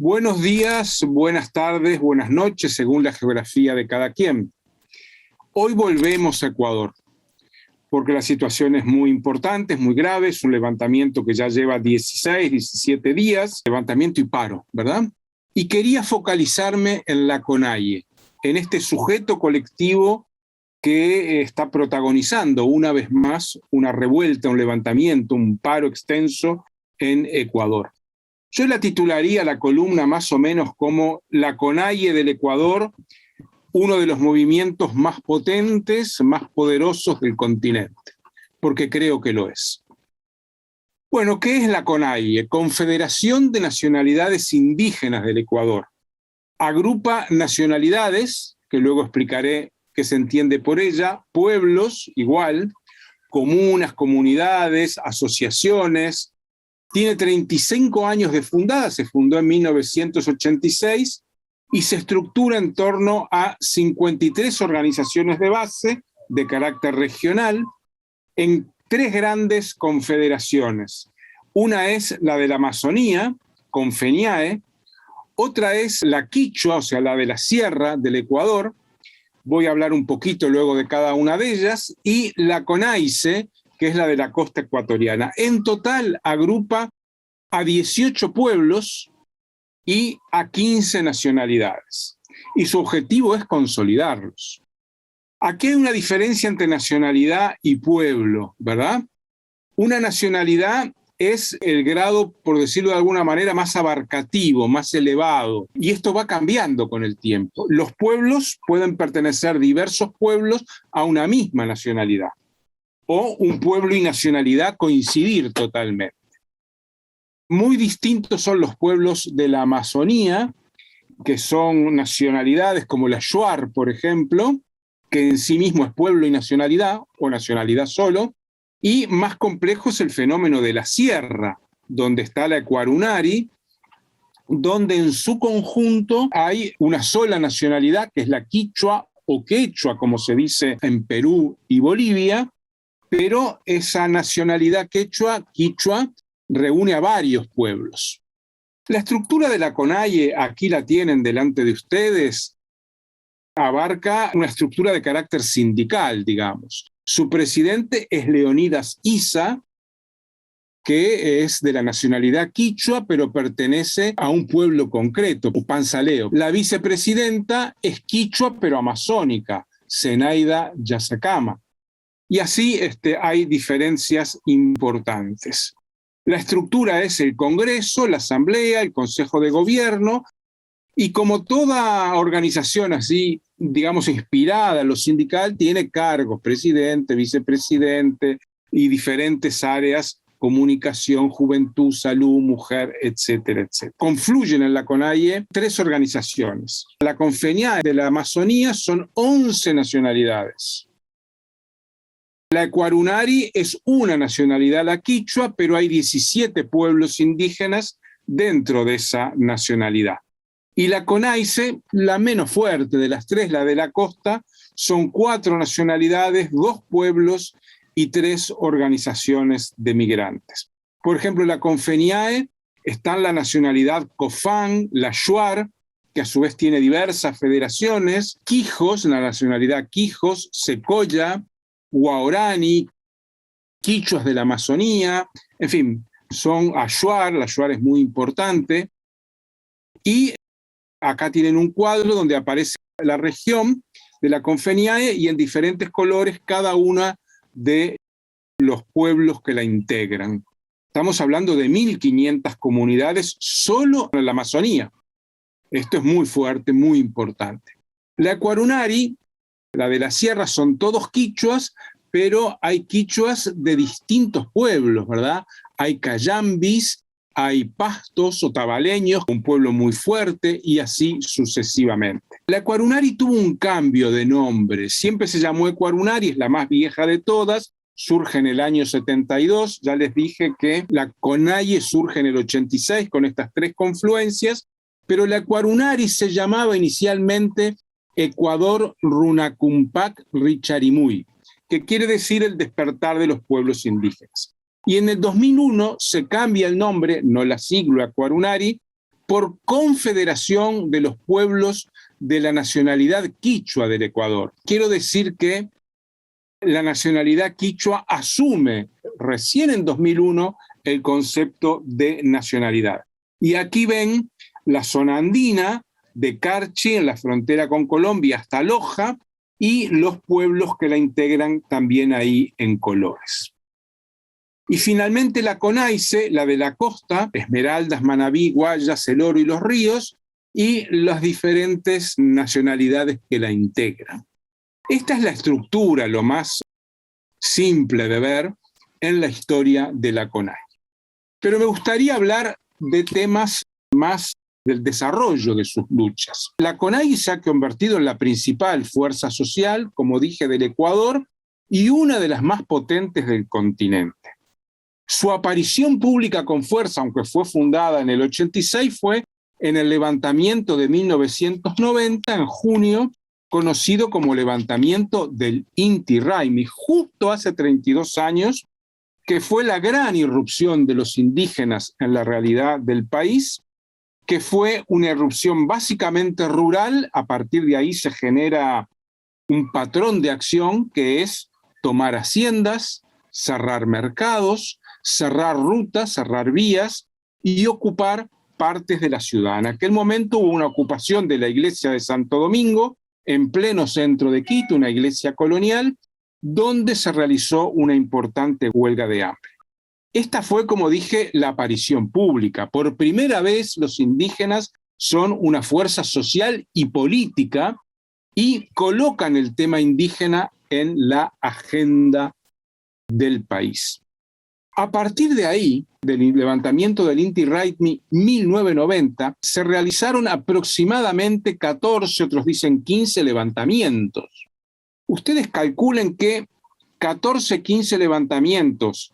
Buenos días, buenas tardes, buenas noches, según la geografía de cada quien. Hoy volvemos a Ecuador, porque la situación es muy importante, es muy grave, es un levantamiento que ya lleva 16, 17 días, levantamiento y paro, ¿verdad? Y quería focalizarme en la CONAIE, en este sujeto colectivo que está protagonizando una vez más una revuelta, un levantamiento, un paro extenso en Ecuador. Yo la titularía la columna más o menos como la CONAIE del Ecuador, uno de los movimientos más potentes, más poderosos del continente, porque creo que lo es. Bueno, ¿qué es la CONAIE? Confederación de Nacionalidades Indígenas del Ecuador. Agrupa nacionalidades, que luego explicaré qué se entiende por ella, pueblos, igual, comunas, comunidades, asociaciones. Tiene 35 años de fundada, se fundó en 1986 y se estructura en torno a 53 organizaciones de base de carácter regional en tres grandes confederaciones. Una es la de la Amazonía, Confeniae, otra es la Quichua, o sea, la de la Sierra del Ecuador, voy a hablar un poquito luego de cada una de ellas, y la CONAICE, que es la de la costa ecuatoriana. En total agrupa a 18 pueblos y a 15 nacionalidades. Y su objetivo es consolidarlos. Aquí hay una diferencia entre nacionalidad y pueblo, ¿verdad? Una nacionalidad es el grado, por decirlo de alguna manera, más abarcativo, más elevado. Y esto va cambiando con el tiempo. Los pueblos pueden pertenecer, diversos pueblos, a una misma nacionalidad. O un pueblo y nacionalidad coincidir totalmente. Muy distintos son los pueblos de la Amazonía, que son nacionalidades como la Shuar, por ejemplo, que en sí mismo es pueblo y nacionalidad, o nacionalidad solo, y más complejo es el fenómeno de la Sierra, donde está la Ecuarunari, donde en su conjunto hay una sola nacionalidad, que es la Quichua o Quechua, como se dice en Perú y Bolivia, pero esa nacionalidad quichua reúne a varios pueblos. La estructura de la CONAIE, aquí la tienen delante de ustedes, abarca una estructura de carácter sindical, digamos. Su presidente es Leonidas Issa, que es de la nacionalidad quichua, pero pertenece a un pueblo concreto, Panzaleo. La vicepresidenta es quichua, pero amazónica, Zenaida Yasacama. Y así hay diferencias importantes. La estructura es el Congreso, la Asamblea, el Consejo de Gobierno, y como toda organización así, digamos, inspirada en lo sindical, tiene cargos, presidente, vicepresidente y diferentes áreas, comunicación, juventud, salud, mujer, etcétera, etcétera. Confluyen en la CONAIE tres organizaciones. La Confeniae de la Amazonía son 11 nacionalidades. La Ecuarunari es una nacionalidad, la quichua, pero hay 17 pueblos indígenas dentro de esa nacionalidad. Y la CONAICE, la menos fuerte de las tres, la de la costa, son 4 nacionalidades, 2 pueblos y 3 organizaciones de migrantes. Por ejemplo, la Confeniae está en la nacionalidad Cofán, la Shuar, que a su vez tiene diversas federaciones, Quijos, la nacionalidad Quijos, Secoya, Guaorani, quichuas de la Amazonía, en fin, son Ashuar, la Ashuar es muy importante, y acá tienen un cuadro donde aparece la región de la Confeniae y en diferentes colores cada una de los pueblos que la integran. Estamos hablando de 1.500 comunidades solo en la Amazonía. Esto es muy fuerte, muy importante. La Ecuarunari, la de la Sierra, son todos quichuas, pero hay quichuas de distintos pueblos, ¿verdad? Hay cayambis, hay pastos o tabaleños, un pueblo muy fuerte, y así sucesivamente. La Ecuarunari tuvo un cambio de nombre. Siempre se llamó Ecuarunari, es la más vieja de todas, surge en el año 72. Ya les dije que la CONAIE surge en el 86 con estas tres confluencias, pero la Ecuarunari se llamaba inicialmente Ecuador Runacumpac Richarimuy, que quiere decir el despertar de los pueblos indígenas. Y en el 2001 se cambia el nombre, no la sigla Ecuarunari, por Confederación de los Pueblos de la Nacionalidad Quichua del Ecuador. Quiero decir que la nacionalidad quichua asume recién en 2001 el concepto de nacionalidad. Y aquí ven la zona andina de Carchi en la frontera con Colombia hasta Loja y los pueblos que la integran también ahí en colores. Y finalmente la CONAICE, la de la costa, Esmeraldas, Manabí, Guayas, El Oro y Los Ríos, y las diferentes nacionalidades que la integran. Esta es la estructura, lo más simple de ver en la historia de la CONAIE. Pero me gustaría hablar de temas más del desarrollo de sus luchas. La CONAIE se ha convertido en la principal fuerza social, como dije, del Ecuador y una de las más potentes del continente. Su aparición pública con fuerza, aunque fue fundada en el 86, fue en el levantamiento de 1990, en junio, conocido como levantamiento del Inti Raymi, justo hace 32 años, que fue la gran irrupción de los indígenas en la realidad del país, que fue una irrupción básicamente rural. A partir de ahí se genera un patrón de acción que es tomar haciendas, cerrar mercados, cerrar rutas, cerrar vías y ocupar partes de la ciudad. En aquel momento hubo una ocupación de la iglesia de Santo Domingo, en pleno centro de Quito, una iglesia colonial, donde se realizó una importante huelga de hambre. Esta fue, como dije, la aparición pública. Por primera vez los indígenas son una fuerza social y política y colocan el tema indígena en la agenda del país. A partir de ahí, del levantamiento del Inti Raymi 1990, se realizaron aproximadamente 14, otros dicen 15 levantamientos. Ustedes calculen que 14, 15 levantamientos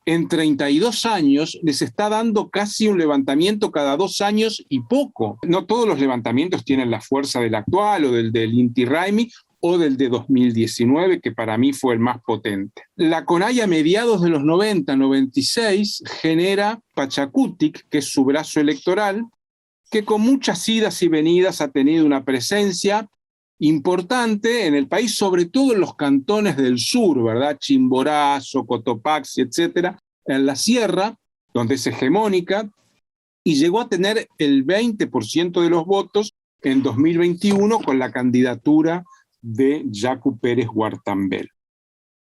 en 32 años les está dando casi un levantamiento cada 2 años y poco. No todos los levantamientos tienen la fuerza del actual o del Inti Raymi o del de 2019, que para mí fue el más potente. La CONAIE a mediados de los 90, 96, genera Pachacutic, que es su brazo electoral, que con muchas idas y venidas ha tenido una presencia importante en el país, sobre todo en los cantones del sur, ¿verdad? Chimborazo, Cotopaxi, etcétera, en la sierra, donde es hegemónica, y llegó a tener el 20% de los votos en 2021 con la candidatura de Yacu Pérez Guartambel.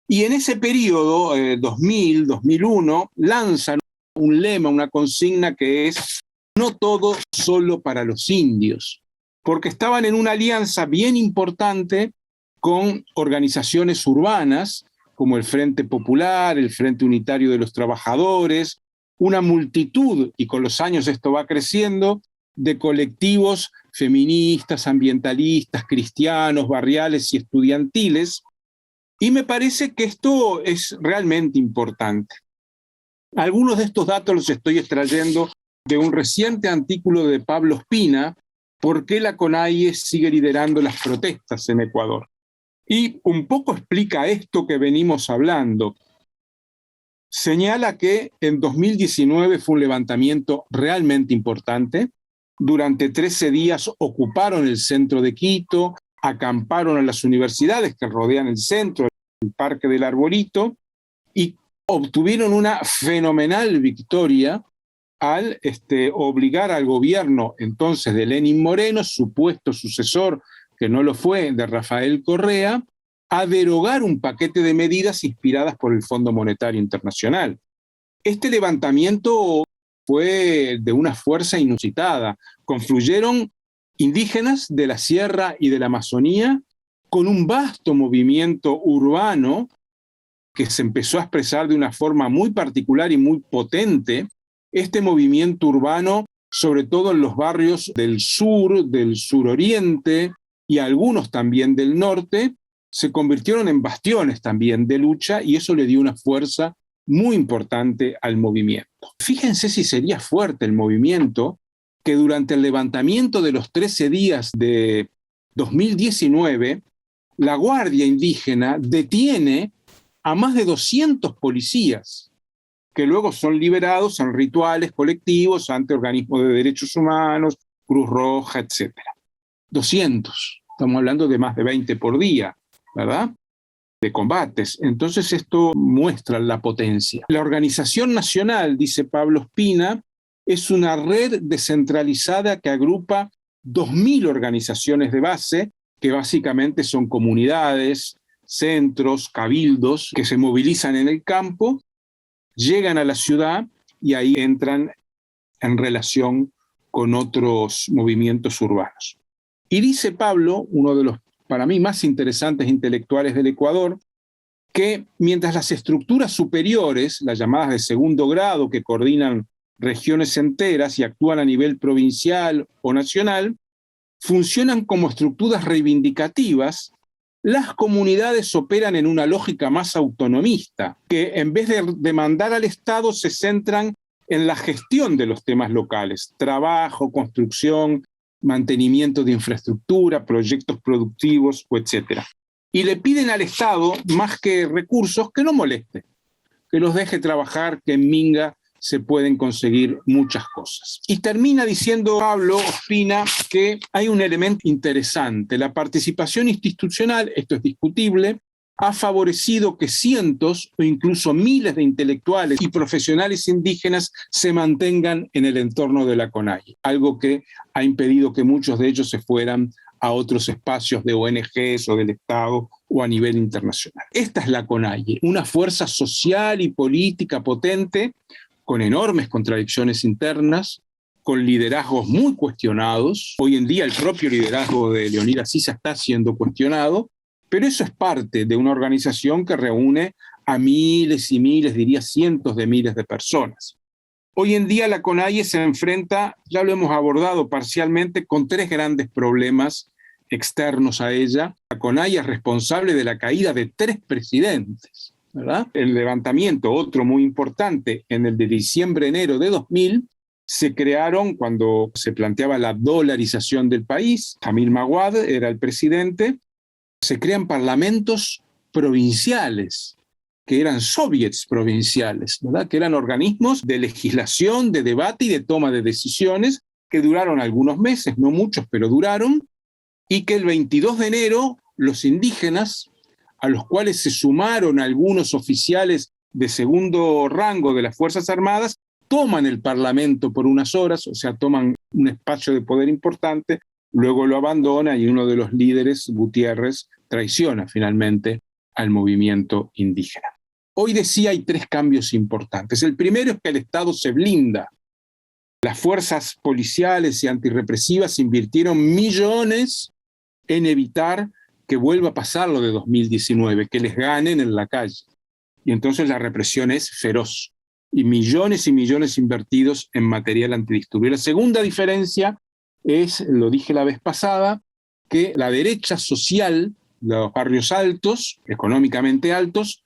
Y en ese periodo, 2000, 2001, lanzan un lema, una consigna que es no todo solo para los indios, porque estaban en una alianza bien importante con organizaciones urbanas como el Frente Popular, el Frente Unitario de los Trabajadores, una multitud, y con los años esto va creciendo, de colectivos feministas, ambientalistas, cristianos, barriales y estudiantiles, y me parece que esto es realmente importante. Algunos de estos datos los estoy extrayendo de un reciente artículo de Pablo Espina, ¿por qué la CONAIE sigue liderando las protestas en Ecuador? Y un poco explica esto que venimos hablando. Señala que en 2019 fue un levantamiento realmente importante. Durante 13 días ocuparon el centro de Quito, acamparon en las universidades que rodean el centro, el Parque del Arbolito, y obtuvieron una fenomenal victoria al obligar al gobierno entonces de Lenín Moreno, supuesto sucesor, que no lo fue, de Rafael Correa, a derogar un paquete de medidas inspiradas por el Fondo Monetario Internacional. Este levantamiento fue de una fuerza inusitada. Confluyeron indígenas de la sierra y de la Amazonía con un vasto movimiento urbano que se empezó a expresar de una forma muy particular y muy potente. Este movimiento urbano, sobre todo en los barrios del suroriente y algunos también del norte, se convirtieron en bastiones también de lucha y eso le dio una fuerza muy importante al movimiento. Fíjense si sería fuerte el movimiento que durante el levantamiento de los 13 días de 2019, la Guardia Indígena detiene a más de 200 policías que luego son liberados en rituales colectivos ante organismos de derechos humanos, Cruz Roja, etc. 200, estamos hablando de más de 20 por día, ¿verdad?, de combates. Entonces esto muestra la potencia. La organización nacional, dice Pablo Espina, es una red descentralizada que agrupa 2.000 organizaciones de base, que básicamente son comunidades, centros, cabildos, que se movilizan en el campo, llegan a la ciudad y ahí entran en relación con otros movimientos urbanos. Y dice Pablo, uno de los para mí más interesantes intelectuales del Ecuador, que mientras las estructuras superiores, las llamadas de segundo grado, que coordinan regiones enteras y actúan a nivel provincial o nacional, funcionan como estructuras reivindicativas, las comunidades operan en una lógica más autonomista, que en vez de demandar al Estado se centran en la gestión de los temas locales, trabajo, construcción, mantenimiento de infraestructura, proyectos productivos, etc. Y le piden al Estado, más que recursos, que no moleste, que los deje trabajar, que en Minga se pueden conseguir muchas cosas. Y termina diciendo Pablo Espina que hay un elemento interesante. La participación institucional, esto es discutible, ha favorecido que cientos o incluso miles de intelectuales y profesionales indígenas se mantengan en el entorno de la CONAIE, algo que ha impedido que muchos de ellos se fueran a otros espacios de ONGs o del Estado o a nivel internacional. Esta es la CONAIE, una fuerza social y política potente, con enormes contradicciones internas, con liderazgos muy cuestionados. Hoy en día el propio liderazgo de Leonidas Sisa está siendo cuestionado, pero eso es parte de una organización que reúne a miles y miles, diría cientos de miles de personas. Hoy en día la CONAIE se enfrenta, ya lo hemos abordado parcialmente, con 3 grandes problemas externos a ella. La CONAIE es responsable de la caída de 3 presidentes, ¿verdad? El levantamiento, otro muy importante, en el de diciembre-enero de 2000, se crearon cuando se planteaba la dolarización del país. Jamil Maguad era el presidente. Se crean parlamentos provinciales, que eran soviets provinciales, ¿verdad?, que eran organismos de legislación, de debate y de toma de decisiones, que duraron algunos meses, no muchos, pero duraron, y que el 22 de enero los indígenas, a los cuales se sumaron algunos oficiales de segundo rango de las Fuerzas Armadas, toman el Parlamento por unas horas, o sea, toman un espacio de poder importante, luego lo abandona y uno de los líderes, Gutiérrez, traiciona finalmente al movimiento indígena. Hoy decía hay 3 cambios importantes. El primero es que el Estado se blinda. Las fuerzas policiales y antirrepresivas invirtieron millones en evitar que vuelva a pasar lo de 2019, que les ganen en la calle. Y entonces la represión es feroz. Y millones invertidos en material antidisturbios. La segunda diferencia es, lo dije la vez pasada, que la derecha social, los barrios altos, económicamente altos,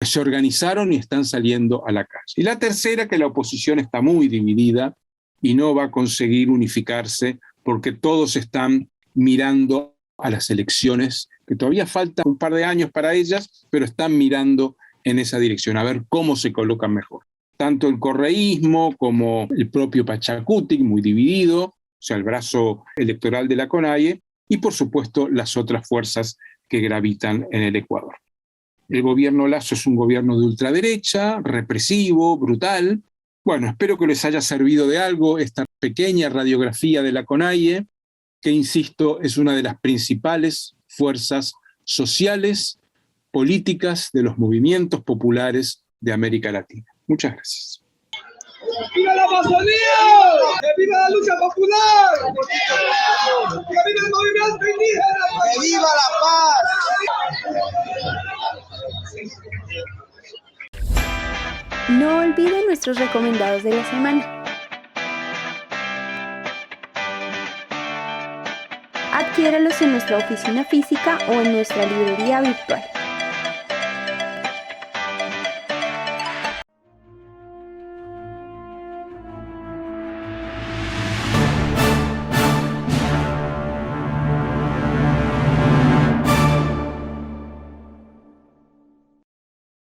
se organizaron y están saliendo a la calle. Y la tercera, que la oposición está muy dividida y no va a conseguir unificarse porque todos están mirando a las elecciones, que todavía falta un par de años para ellas, pero están mirando en esa dirección, a ver cómo se colocan mejor. Tanto el correísmo como el propio Pachacutic, muy dividido, o sea, el brazo electoral de la CONAIE, y por supuesto las otras fuerzas que gravitan en el Ecuador. El gobierno Lasso es un gobierno de ultraderecha, represivo, brutal. Bueno, espero que les haya servido de algo esta pequeña radiografía de la CONAIE, que, insisto, es una de las principales fuerzas sociales, políticas de los movimientos populares de América Latina. Muchas gracias. ¡Viva la Amazonía! ¡Que viva la lucha popular! ¡Que viva el movimiento indígena! ¡Que viva la paz! No olviden nuestros recomendados de la semana. Adquiéralos en nuestra oficina física o en nuestra librería virtual.